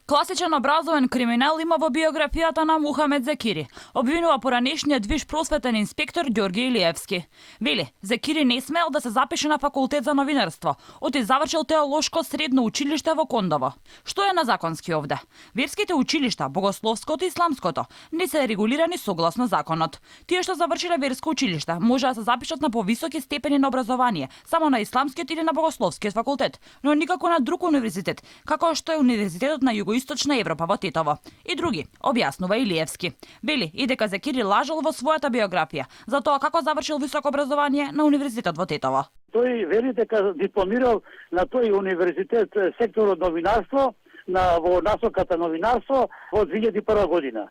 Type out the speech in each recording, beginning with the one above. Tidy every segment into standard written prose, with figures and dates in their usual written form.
Класичен образовен криминал има во биографијата на Мухамед Зекири, обвинува поранешниот виш просветен инспектор Ѓорги Илиевски. Вели, Зекири не смел да се запише на факултет за новинарство, оти завршил теолошко средно училиште во Кондово. Што е на законски овде? Верските училишта, богословското и исламското, не се регулирани согласно законот. Тие што завршиле верско училиште може да се запишат на повисоки степени на образование, само на исламскиот или на богословскиот факултет, но никако на друг универзитет, како што е Универзитетот на Југоисточна Европа во Тетово. И други, објаснува Илиевски. Вели и дека Зекири лажал во својата биографија за тоа како завршил високо образование на Универзитетот во Тетово. Тој вели дека дипломирал на тој универзитет секторот новинарство во насоката новинарство во 2001 година.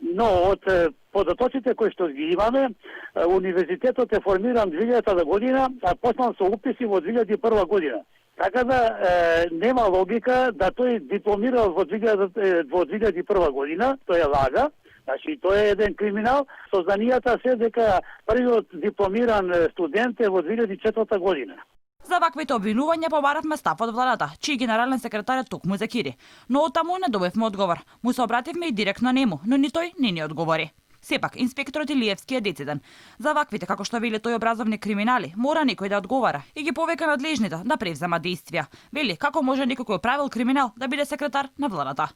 Но од податоците кои што ги имаме, универзитетот е формиран 2000 година, а почнал со уписи во 2001 година. Така да нема логика да тој дипломирал во 2001 година, тој е лага. Значи, тој е еден криминал. Созданијата се дека првиот дипломиран студент е во 2004 година. За ваквите обвинувања побаравме став од владата, чиј генерален секретар е токму Зекири. Но од таму не добивме одговор. Му се обративме и директно нему, но ни тој не ни одговори. Сепак, инспекторот Илиевски е дециден. За ваквите, како што вели тој, образовни криминали, мора некој да одговара и ги повика надлежните да превземат действија. Вели, како може некој кој правил криминал да биде секретар на владата?